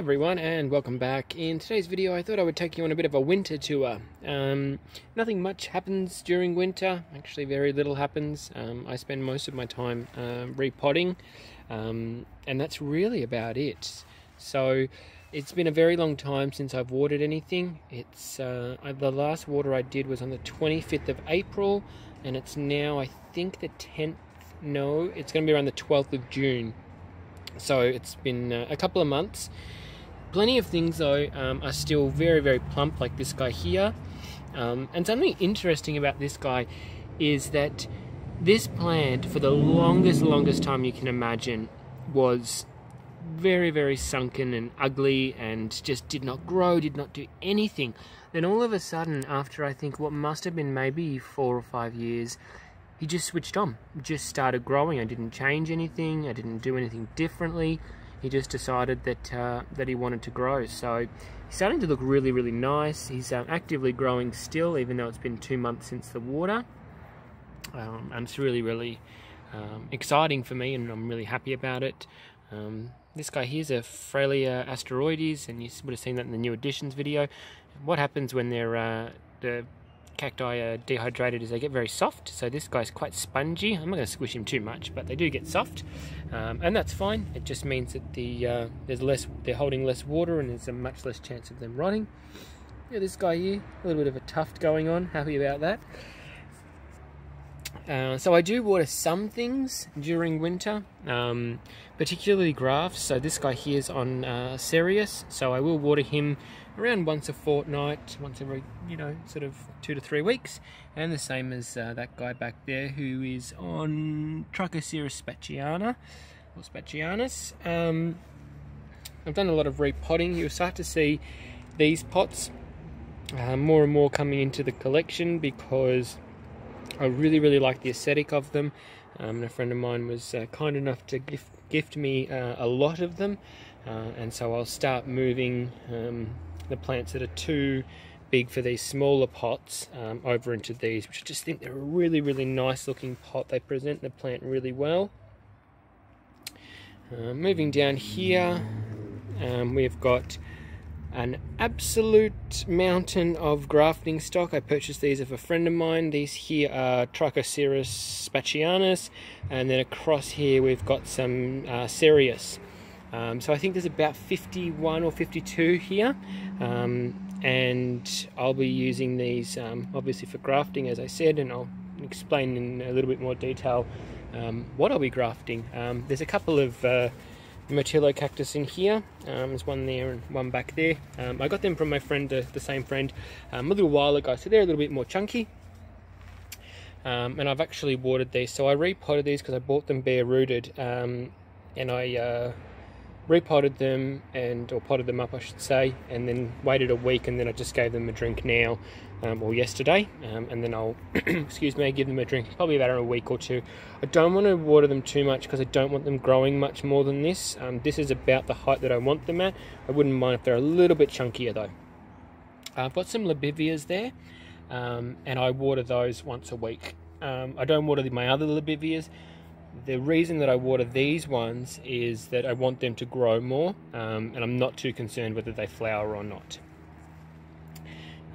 everyone, and welcome back. In today's video I thought I would take you on a bit of a winter tour. Nothing much happens during winter, actually very little happens. I spend most of my time repotting, and that's really about it. So it's been a very long time since I've watered anything. It's the last water I did was on the 25th of April, and it's now I think the 10th, no, it's going to be around the 12th of June. So it's been a couple of months. Plenty of things though are still very, very plump, like this guy here. And something interesting about this guy is that this plant, for the longest time you can imagine, was very, very sunken and ugly and just did not grow, did not do anything. Then all of a sudden, after I think what must have been maybe 4 or 5 years, he just switched on, just started growing. I didn't change anything, I didn't do anything differently. He just decided that that he wanted to grow. So he's starting to look really, really nice. He's actively growing still, even though it's been 2 months since the water. And it's really, really exciting for me, and I'm really happy about it. This guy here's a Farrow asteroides, and you would have seen that in the new additions video. What happens when they're the cacti are dehydrated is they get very soft, so this guy's quite spongy. I'm not going to squish him too much, but they do get soft, and that's fine. It just means that they're holding less water, and there's a much less chance of them rotting. Yeah, this guy here, a little bit of a tuft going on, happy about that. So I do water some things during winter, particularly grafts. So this guy here is on Cirrus, so I will water him around once a fortnight, once every, sort of 2 to 3 weeks. And the same as that guy back there who is on Trico spatiana, or spatianus. I've done a lot of repotting. You'll start to see these pots more and more coming into the collection because I really, really like the aesthetic of them. And a friend of mine was kind enough to gift me a lot of them, and so I'll start moving the plants that are too big for these smaller pots over into these, which I just think they're a really, really nice looking pot. They present the plant really well. Moving down here, we've got an absolute mountain of grafting stock. I purchased these of a friend of mine. These here are Trico spatianus, and then across here we've got some Cirrus. So I think there's about 51 or 52 here, and I'll be using these obviously for grafting, as I said, and I'll explain in a little bit more detail what I'll be grafting. There's a couple of Mochila Cactus in here. There's one there and one back there. I got them from my friend, the same friend, a little while ago, so they're a little bit more chunky. And I've actually watered these, so I repotted these because I bought them bare rooted, and I repotted them, or potted them up I should say, and then waited a week, and then I just gave them a drink now, or yesterday, and then I'll excuse me, give them a drink probably about a week or two. I don't want to water them too much because I don't want them growing much more than this. This is about the height that I want them at. I wouldn't mind if they're a little bit chunkier though. I've got some Labivias there, and I water those once a week. I don't water my other Labivias. The reason that I water these ones is that I want them to grow more, and I'm not too concerned whether they flower or not.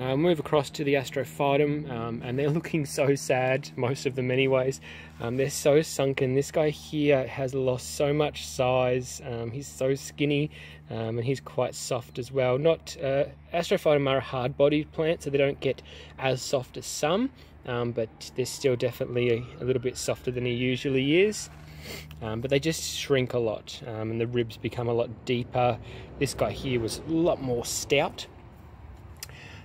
Move across to the Astrophytum, and they're looking so sad, most of them anyways. They're so sunken. This guy here has lost so much size. He's so skinny, and he's quite soft as well. Astrophytum are a hard-bodied plant, so they don't get as soft as some, but they're still definitely a little bit softer than he usually is. But they just shrink a lot, and the ribs become a lot deeper. This guy here was a lot more stout.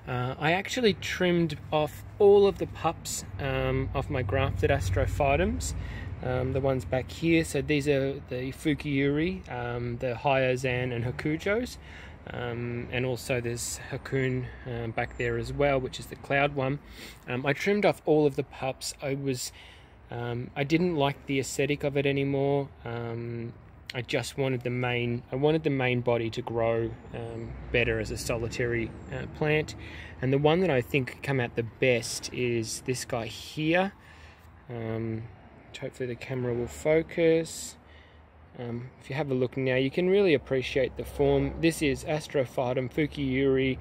I actually trimmed off all of the pups off my grafted Astrophytums, the ones back here. So these are the Fukiuri, the Hyazan and Hakujos, and also there's Hakun back there as well, which is the cloud one. I trimmed off all of the pups. I didn't like the aesthetic of it anymore. I just wanted the main body to grow better as a solitary plant, and the one that I think come out the best is this guy here. Hopefully the camera will focus. If you have a look now, you can really appreciate the form. This is Astrophytum Fukiuri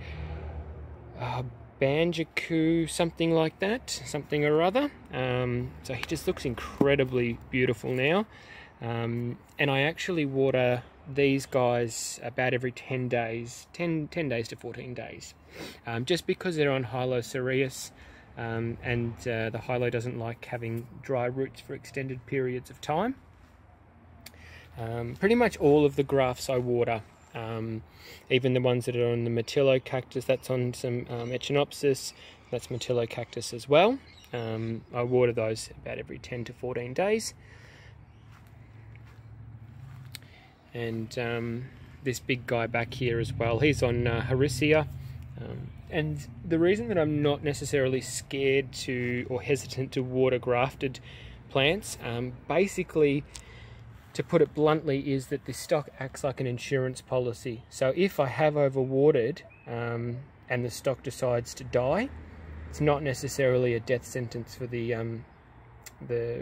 Banjaku, something like that, something or other. So he just looks incredibly beautiful now. And I actually water these guys about every 10 days, 10 days to 14 days, just because they're on Hilo Cirrus, and the Hilo doesn't like having dry roots for extended periods of time. Pretty much all of the grafts I water, even the ones that are on the Mochila Cactus, that's on some Echinopsis, that's Mochila Cactus as well. I water those about every 10 to 14 days. And this big guy back here as well, he's on Harrisia. And the reason that I'm not necessarily scared to or hesitant to water grafted plants, basically, to put it bluntly, is that the stock acts like an insurance policy. So if I have overwatered and the stock decides to die, it's not necessarily a death sentence for the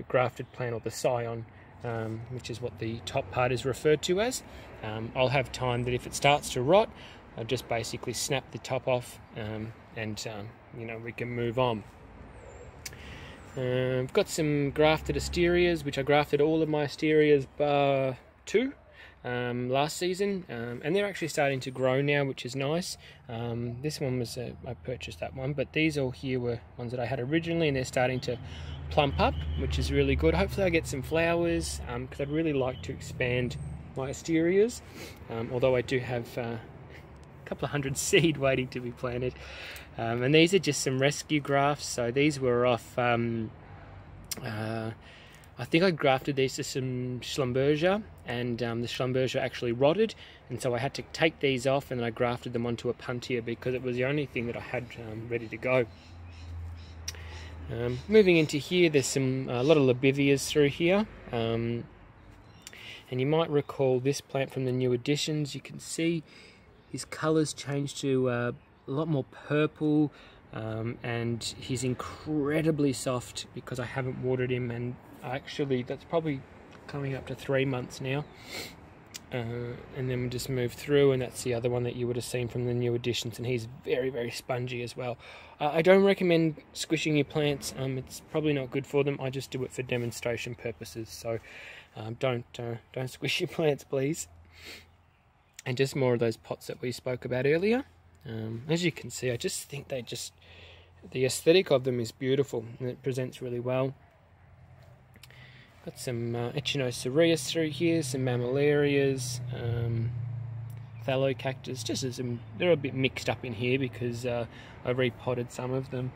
grafted plant or the scion, which is what the top part is referred to as. I'll have time that if it starts to rot, I'll just basically snap the top off, and you know, we can move on. I've got some grafted asterias, which I grafted all of my asterias bar 2 last season, and they're actually starting to grow now, which is nice. This one was I purchased that one, but these all here were ones that I had originally, and they're starting to plump up, which is really good. Hopefully I get some flowers, because I'd really like to expand my asterias, although I do have a couple of hundred seed waiting to be planted. And these are just some rescue grafts. So these were off, I think I grafted these to some Schlumberger, and the Schlumberger actually rotted, and so I had to take these off, and then I grafted them onto a puntier because it was the only thing that I had ready to go. Moving into here, there's a lot of Lobivias through here, and you might recall this plant from the new additions. You can see his colours changed to a lot more purple, and he's incredibly soft because I haven't watered him, and actually that's probably coming up to 3 months now. And then we just move through, and that's the other one that you would have seen from the new additions, and he's very, very spongy as well. I don't recommend squishing your plants. It's probably not good for them. I just do it for demonstration purposes, so don't squish your plants, please. And just more of those pots that we spoke about earlier. As you can see, I just think the aesthetic of them is beautiful, and it presents really well. Got some Echinopsis through here, some Mammillarias, Farrow Cactus, just as they're a bit mixed up in here because I repotted some of them.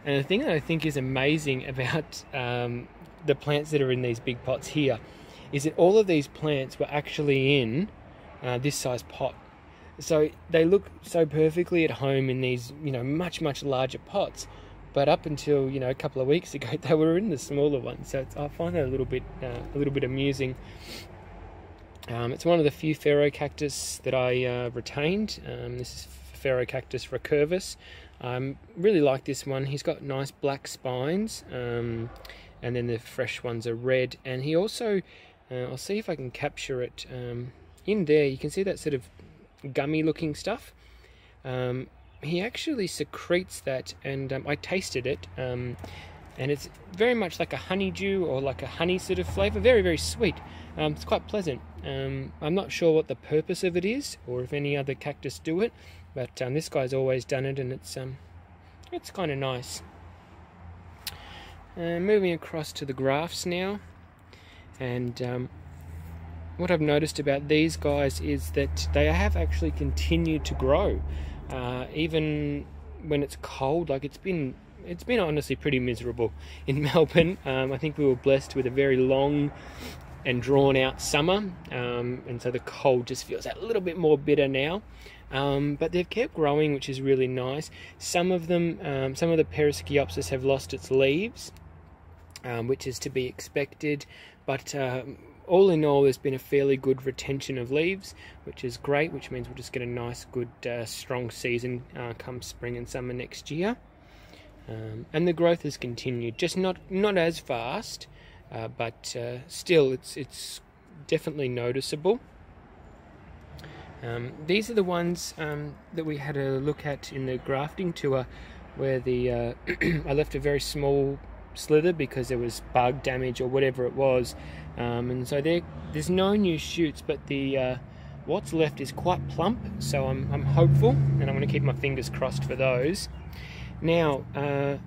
And the thing that I think is amazing about the plants that are in these big pots here is that all of these plants were actually in this size pot. So they look so perfectly at home in these, you know, much larger pots. But up until, you know, a couple of weeks ago, they were in the smaller ones. So I find that a little bit amusing. It's one of the few Farrow Cactus that I retained. This is Farrow Cactus recurvus. Really like this one. He's got nice black spines, and then the fresh ones are red. And he also, I'll see if I can capture it. In there, you can see that sort of gummy looking stuff. He actually secretes that, and I tasted it, and it's very much like a honeydew or like a honey sort of flavour, very, very sweet. It's quite pleasant. I'm not sure what the purpose of it is, or if any other cactus do it, but this guy's always done it, and it's kind of nice. Moving across to the grafts now, and what I've noticed about these guys is that they have actually continued to grow. Even when it's cold, like it's been honestly pretty miserable in Melbourne. I think we were blessed with a very long and drawn out summer, and so the cold just feels a little bit more bitter now. But they've kept growing, which is really nice. Some of them, some of the Periskiopsis have lost its leaves, which is to be expected, but all in all, there's been a fairly good retention of leaves, which is great, which means we'll just get a nice, good, strong season come spring and summer next year. And the growth has continued, just not as fast, but still it's definitely noticeable. These are the ones that we had a look at in the grafting tour, where the I left a very small slither because there was bug damage or whatever it was, and so there's no new shoots, but the what's left is quite plump, so I'm hopeful, and I'm going to keep my fingers crossed for those. Now,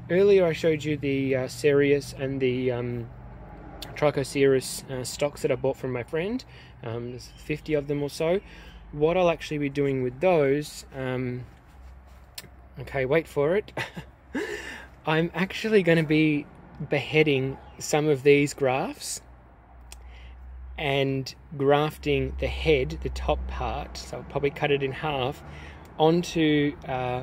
earlier I showed you the Cirrus and the Trico Cirrus stocks that I bought from my friend. There's 50 of them or so. What I'll actually be doing with those, okay, wait for it. I'm actually going to be beheading some of these grafts and grafting the head, the top part, so I'll probably cut it in half, onto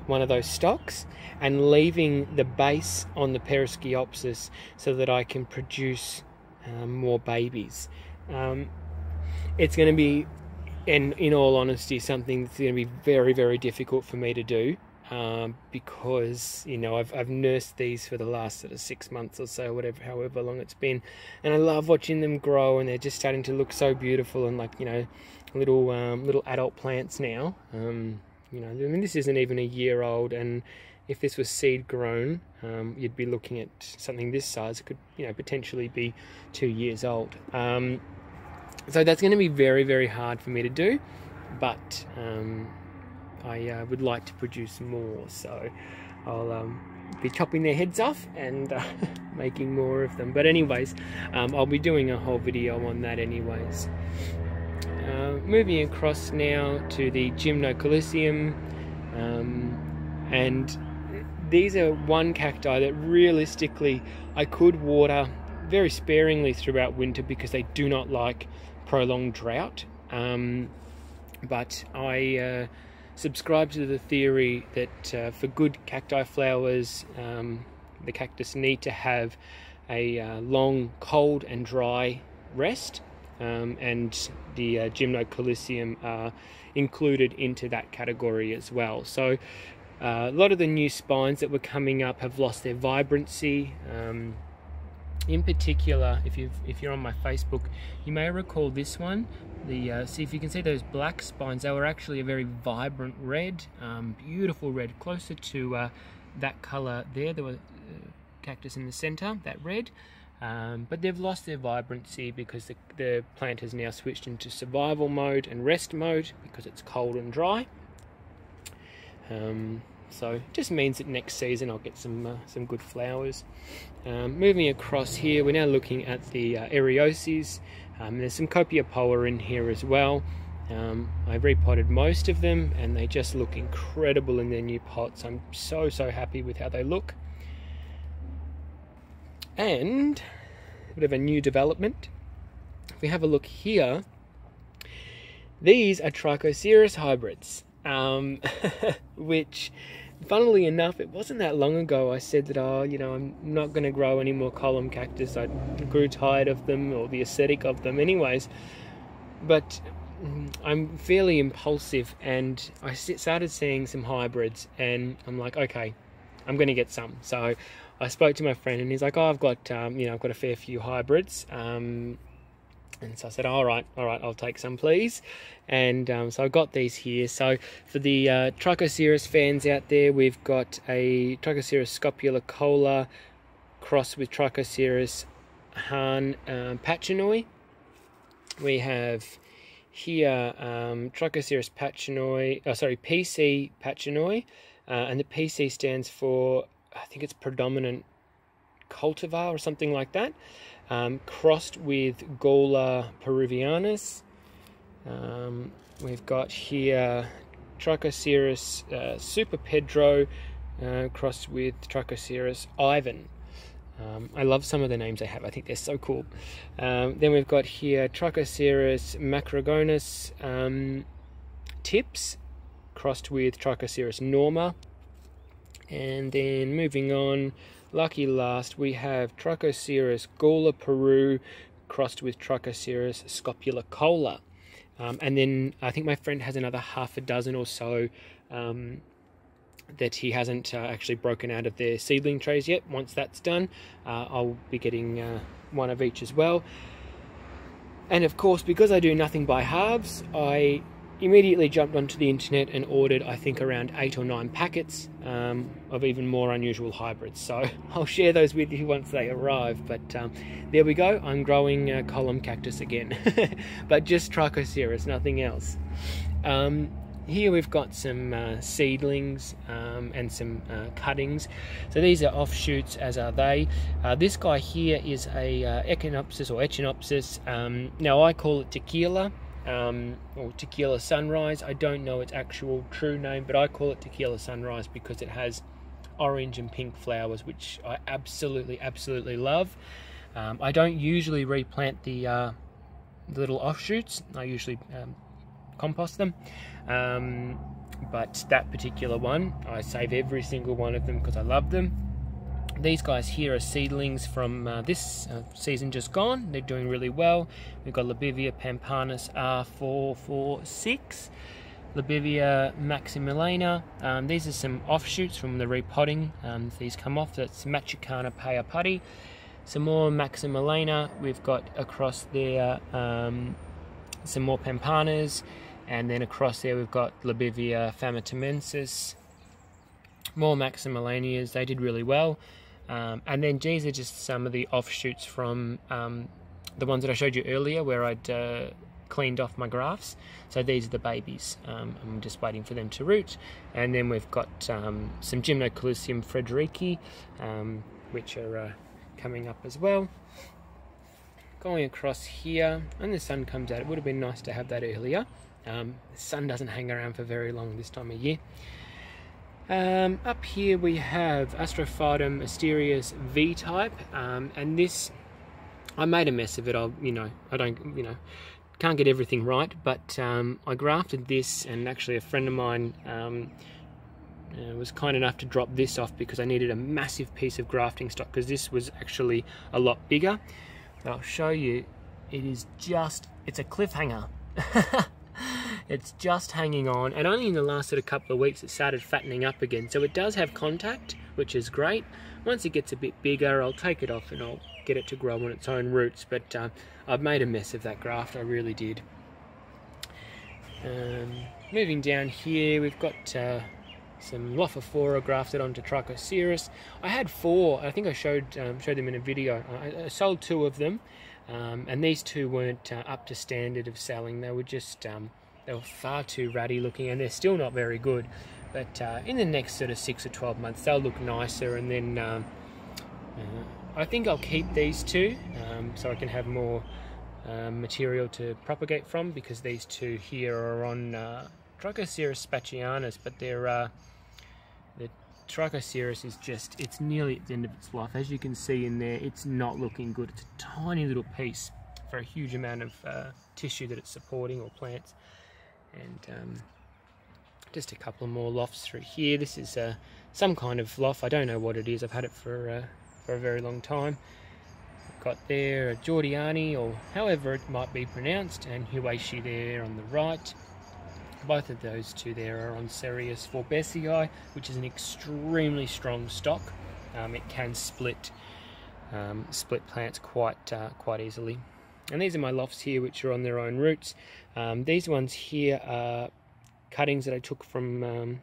one of those stocks and leaving the base on the Perisciopsis so that I can produce more babies. It's going to be, and in all honesty, something that's going to be very, very difficult for me to do, because, you know, I've nursed these for the last sort of 6 months or so, however long it's been, and I love watching them grow, and they're just starting to look so beautiful and like, you know, little adult plants now. You know, I mean, this isn't even a year old, and if this was seed grown, you'd be looking at something this size. It could, you know, potentially be 2 years old. So that's going to be very, very hard for me to do, but I would like to produce more, so I'll be chopping their heads off and making more of them. But anyways, I'll be doing a whole video on that anyways. Moving across now to the Gymnocalycium, and these are one cacti that realistically I could water very sparingly throughout winter because they do not like prolonged drought, but I subscribe to the theory that for good cacti flowers, the cactus need to have a long cold and dry rest, and the Gymnocalycium are included into that category as well. So a lot of the new spines that were coming up have lost their vibrancy. In particular, if you're on my Facebook, you may recall this one. See if you can see those black spines. They were actually a very vibrant red, beautiful red, closer to that color there. There was cactus in the center, that red. But they've lost their vibrancy because the plant has now switched into survival mode and rest mode because it's cold and dry. So it just means that next season I'll get some good flowers. Moving across here, we're now looking at the Erioses. There's some Copiopoa in here as well. I've repotted most of them and they just look incredible in their new pots. I'm so happy with how they look. And a bit of a new development. If we have a look here, these are Trico Cirrus hybrids, which, funnily enough, it wasn't that long ago I said that, oh, you know, I'm not going to grow any more column cactus. I grew tired of them, or the aesthetic of them anyways. But I'm fairly impulsive, and I started seeing some hybrids, and I'm like, okay, I'm going to get some. So I spoke to my friend, and he's like, oh, I've got, you know, I've got a fair few hybrids. And so I said, all right, I'll take some, please. And so I got these here. So for the Trico Cirrus fans out there, we've got a Trico Cirrus scopulicola crossed with Trico Cirrus Hahn Pachinoi. We have here Trico Cirrus Pachinoi, PC Pachinoi, and the PC stands for, I think it's predominant cultivar or something like that. Crossed with Gola peruvianus. We've got here Trico Cirrus Super Pedro crossed with Trico Cirrus Ivan. I love some of the names they have. I think they're so cool. Then we've got here Trico Cirrus macrogonus Tips crossed with Trico Cirrus Norma. And then moving on, lucky last, we have Trico Cirrus Gola Peru crossed with Trico Cirrus scopulicola. And then I think my friend has another half a dozen or so that he hasn't actually broken out of their seedling trays yet. Once that's done, I'll be getting one of each as well. And of course, because I do nothing by halves, I immediately jumped onto the internet and ordered, I think, around 8 or 9 packets of even more unusual hybrids. So I'll share those with you once they arrive. But there we go. I'm growing column cactus again, but just Trico Cirrus, nothing else. Here we've got some seedlings and some cuttings. So these are offshoots, as are they. This guy here is a Echinopsis or Echinopsis. Now I call it Tequila. Or Tequila Sunrise. I don't know its actual true name, but I call it Tequila Sunrise because it has orange and pink flowers, which I absolutely love. I don't usually replant the little offshoots. I usually compost them, but that particular one, I save every single one of them because I love them. These guys here are seedlings from this season just gone. They're doing really well. We've got Labivia Pampanus R446, Labivia Maximiliana. These are some offshoots from the repotting. These come off. That's Machicana Paya Putty. Some more Maximiliana. We've got across there some more Pampanas. And then across there we've got Labivia Famatomensis. More Maximilianias. They did really well. And then these are just some of the offshoots from the ones that I showed you earlier where I'd cleaned off my grafts. So these are the babies. I'm just waiting for them to root. And then we've got some Gymnocalycium frederici, which are coming up as well. Going across here, and the sun comes out. It would have been nice to have that earlier. The sun doesn't hang around for very long this time of year. Up here we have Astrophytum Asterius V-type, and this, I made a mess of it. Can't get everything right, but I grafted this, and actually a friend of mine was kind enough to drop this off because I needed a massive piece of grafting stock because this was actually a lot bigger. But I'll show you, it's a cliffhanger. It's just hanging on, and only in the last sort of couple of weeks it started fattening up again. So it does have contact, which is great. Once it gets a bit bigger, I'll take it off and I'll get it to grow on its own roots. But I've made a mess of that graft, I really did. Moving down here, we've got some Lophophora grafted onto Trico Cirrus. I had 4. I think I showed them in a video. I sold 2 of them, and these 2 weren't up to standard of selling. They were just they were far too ratty looking, and they're still not very good. But in the next sort of 6 or 12 months, they'll look nicer, and then I think I'll keep these 2 so I can have more material to propagate from, because these 2 here are on Trico Cirrus Spacianus, but they're the Trico Cirrus is just, it's nearly at the end of its life. As you can see in there, it's not looking good. It's a tiny little piece for a huge amount of tissue that it's supporting, or plants. And just a couple more lofts through here. This is some kind of loft. I don't know what it is. I've had it for a very long time. I've got there a Jordiani, or however it might be pronounced, and Huashi there on the right. Both of those 2 there are on Cirrus Forbesii, which is an extremely strong stock. It can split plants quite easily. And these are my lofts here, which are on their own roots. These ones here are cuttings that I took from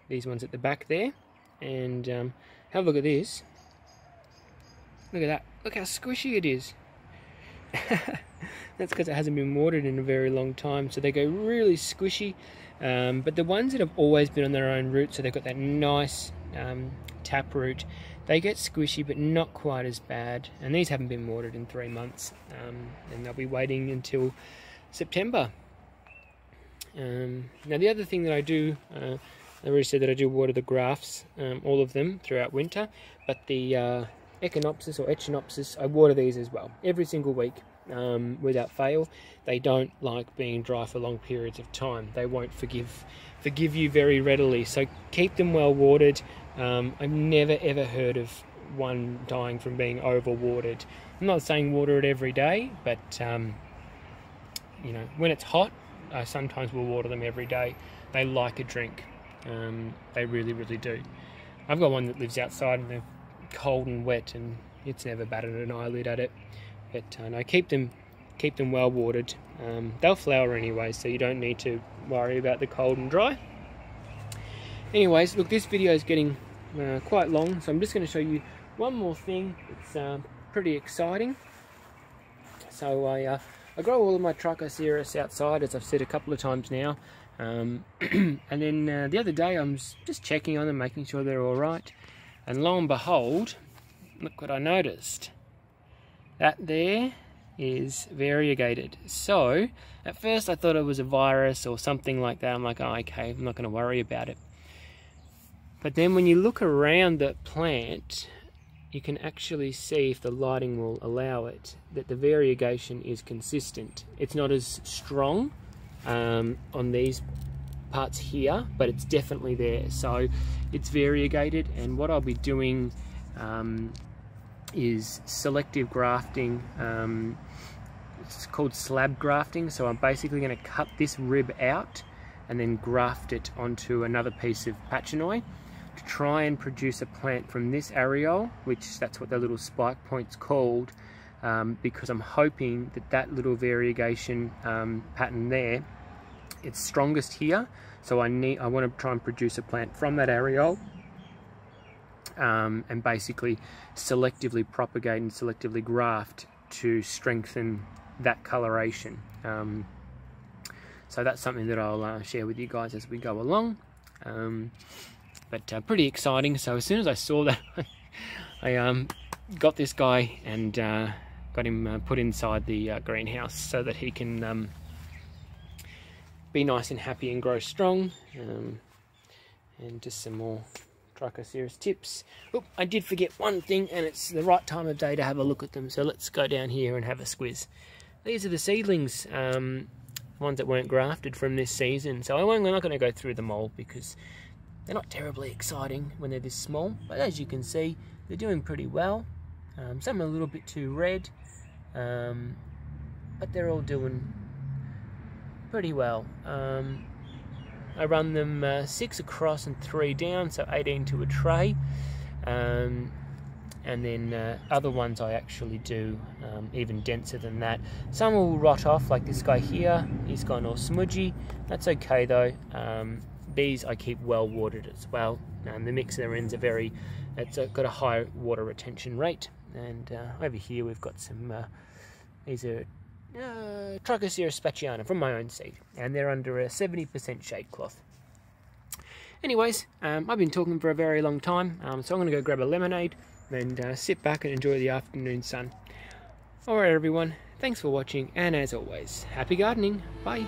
these ones at the back there. And have a look at this. Look at that. Look how squishy it is. That's because it hasn't been watered in a very long time, so they go really squishy. But the ones that have always been on their own roots, so they've got that nice tap root, they get squishy but not quite as bad. And these haven't been watered in 3 months, and they'll be waiting until September. Now the other thing that I do, I already said that I do water the grafts, all of them throughout winter, but the Echinopsis or Echinopsis, I water these as well every single week without fail. They don't like being dry for long periods of time. They won't forgive you very readily, so keep them well watered. I've never ever heard of one dying from being over watered. I'm not saying water it every day, but you know, when it's hot, I sometimes will water them every day. They like a drink. They really do. I've got one that lives outside and they're cold and wet, and it's never batted an eyelid at it. But no, keep them well watered. They'll flower anyway, so you don't need to worry about the cold and dry. Anyways, look, this video is getting quite long, so I'm just going to show you one more thing. It's pretty exciting. So I grow all of my Trico Cirrus outside, as I've said a couple of times now. And then the other day I'm just checking on them, making sure they're all right. And lo and behold, look what I noticed. That there is variegated. So at first I thought it was a virus or something like that. I'm like, oh, okay, I'm not going to worry about it. But then when you look around the plant, you can actually see, if the lighting will allow it, that the variegation is consistent. It's not as strong on these parts here, but it's definitely there. So it's variegated, and what I'll be doing is selective grafting. It's called slab grafting. So I'm basically going to cut this rib out and then graft it onto another piece of pachinoi to try and produce a plant from this areole, which that's what the little spike point's called, because I'm hoping that that little variegation pattern there, it's strongest here. So I want to try and produce a plant from that areole, and basically selectively propagate and selectively graft to strengthen that coloration. So that's something that I'll share with you guys as we go along. But pretty exciting. So as soon as I saw that, I got this guy and got him put inside the greenhouse so that he can be nice and happy and grow strong. And just some more Trico Cirrus tips. Oh, I did forget one thing, and it's the right time of day to have a look at them. So let's go down here and have a squiz. These are the seedlings, ones that weren't grafted from this season. So I'm not going to go through them all because they're not terribly exciting when they're this small. But as you can see, they're doing pretty well. Some are a little bit too red, but they're all doing pretty well. I run them 6 across and 3 down, so 18 to a tray. And then other ones I actually do even denser than that. Some will rot off, like this guy here. He's gone all smudgy. That's okay though. These I keep well watered as well. The mixer ends are it's got a high water retention rate. And over here we've got some, these are Trico Cirrus Spaciana from my own seed, and they're under a 70% shade cloth. Anyways, I've been talking for a very long time, so I'm going to go grab a lemonade and sit back and enjoy the afternoon sun. Alright everyone, thanks for watching, and as always, happy gardening. Bye.